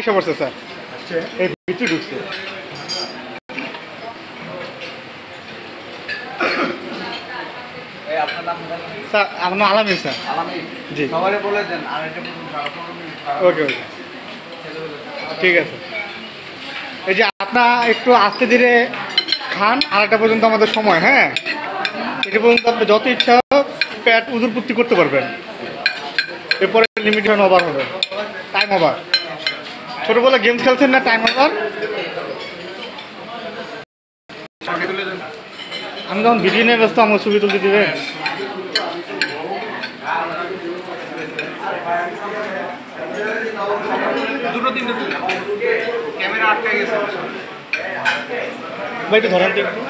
এসে পড়ছে স্যার, এই ভিতরে ঢুকছে। স্যার আমার নাম আলামিন স্যার। জি ওকে ওকে ঠিক আছে। এই যে আপনার একটু আস্তে ধীরে খান, 2:30 পর্যন্ত আমাদের সময়। হ্যাঁ, এটা পর্যন্ত আপনি যত ইচ্ছা পেট উদুরপূর্তি করতে পারবেন। এরপরে লিমিটেশন ওভার হবে, টাইম ওভার। ছোটোবেলা গেমস খেলছেন না, টাইম ওভার। আমি যখন ভিডিও নিয়ে ব্যস্ত আমার ছবি তুলতে দিবে। দুটো তিনটে ক্যামেরা আটকে গেছে ভাই একটু ধরেন তো একটু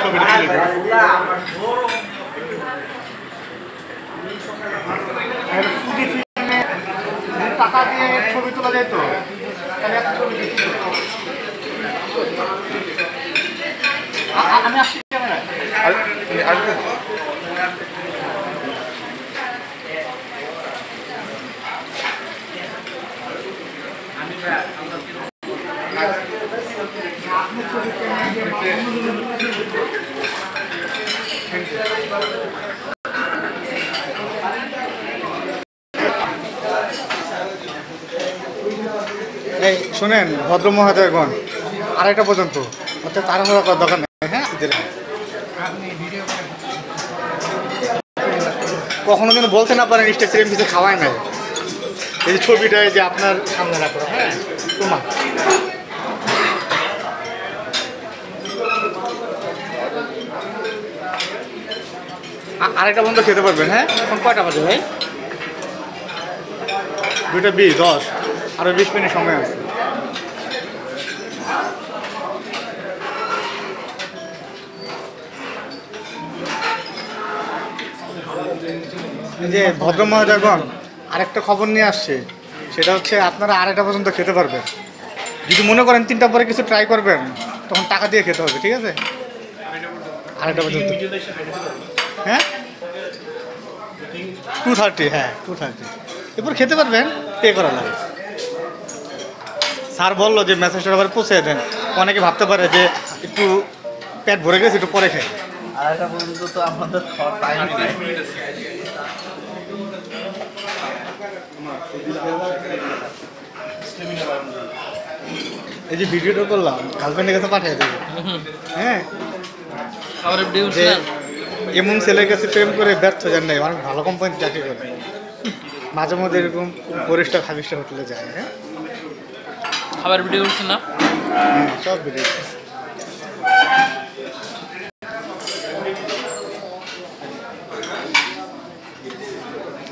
ছবিটা তুলে দেন। টাকা দিয়ে ছবি তোলা যায় তো, আমি আসছি ক্যামেরায় আসবো। এই শোনেন ভদ্র মহোদয়গণ, 2:30 পর্যন্ত, অর্থাৎ তাড়াহুড়া করার দরকার নেই। হ্যাঁ, কখনো যেন বলতে না পারেন স্টেজের এমপিতে খাওয়ায় নাই। এই যে ছবিটা যে আপনার সামনে রাখো। হ্যাঁ তোমার 2:30 পর্যন্ত খেতে পারবেন। হ্যাঁ, এখন কয়টা বাজে ভাই? 2:20, আরও 20 মিনিট সময় আছে। এই যে ভদ্র মহোদয়গণ, আরেকটা খবর নিয়ে আসছে, সেটা হচ্ছে আপনারা 2:30 পর্যন্ত খেতে পারবেন। যদি মনে করেন 3টা পরে কিছু ট্রাই করবেন, তখন টাকা দিয়ে খেতে হবে। ঠিক আছে, 2:30 পর্যন্ত। হ্যাঁ 2:30, হ্যাঁ 2:30 এরপর খেতে পারবেন, পে করা লাগে। স্যার বললো যে মেসেজটা আবার পৌঁছে দেন, অনেকে ভাবতে পারে যে একটু পেট ভরে গেছে একটু পরে খাই। 2:30 পর্যন্ত তো আমাদের টাইম নেই। এই যে ভিডিওটা করলাম, গার্লফ্রেন্ডের কাছে পাঠিয়ে দেবো। হ্যাঁ, এমন ছেলের কাছে প্রেম করে ব্যর্থ যান নাই, অনেক ভালো কোম্পানি চাকরি করে, মাঝে মধ্যে এরকম পরিষ্কার খাবিষ্টা হোটেলে যায়। হ্যাঁ, খাবার ভিডিও করছেন না? হ্যাঁ, সব ভিডিও।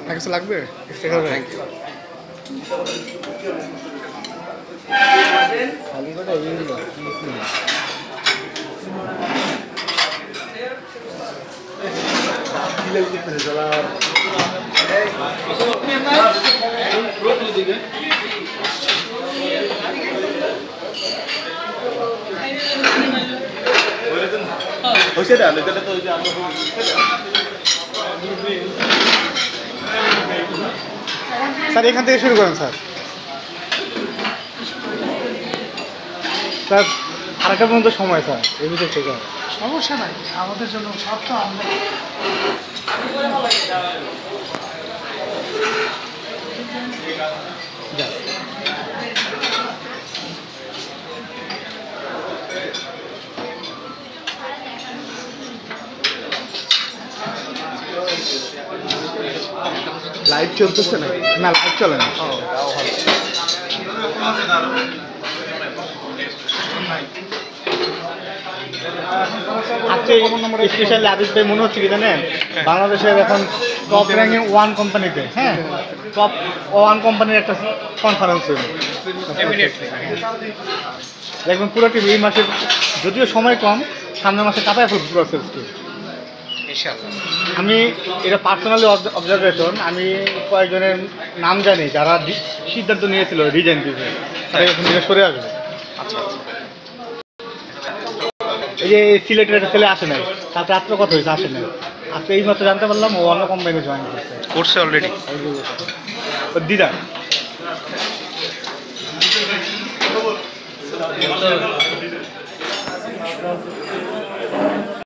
আর কিছু লাগবে? স্যার এখান থেকে শুরু করেন স্যার। স্যার 2:30 পর্যন্ত সময় স্যার, এই ভিতরে ঠিক আছে, সমস্যা নাই, আমাদের জন্য সব তো আমরা লাইভ চলতেছে না? না, লাইভ চলে না। আজকে স্পেশালি আদিত ভাই মনে হচ্ছে কি জানেন, বাংলাদেশের এখন টপ র্যাঙ্কিং 1 কোম্পানিতে, হ্যাঁ টপ 1 কোম্পানির একটা কনফারেন্স হইল। দেখবেন পুরো টিম এই মাসের, যদিও সময় কম, সামনের মাসে কাপায় ফেলবে পুরো সেলসকে। আমি এটা পার্সোনালি অবজারভেশন, আমি কয়েকজনের নাম জানি যারা সিদ্ধান্ত নিয়েছিল রিজাইন দিতে, তারা এখান থেকে সরে আসবে। আচ্ছা, এই যে সিলেটের একটা ছেলে আসে নাই, তাতে রাত্র কথা হয়েছে, আসে নাই। আজকে এই মাত্র জানতে পারলাম ও অন্য কোম্পানিতে জয়েন করছে অলরেডি। দিদা বলতে হবে।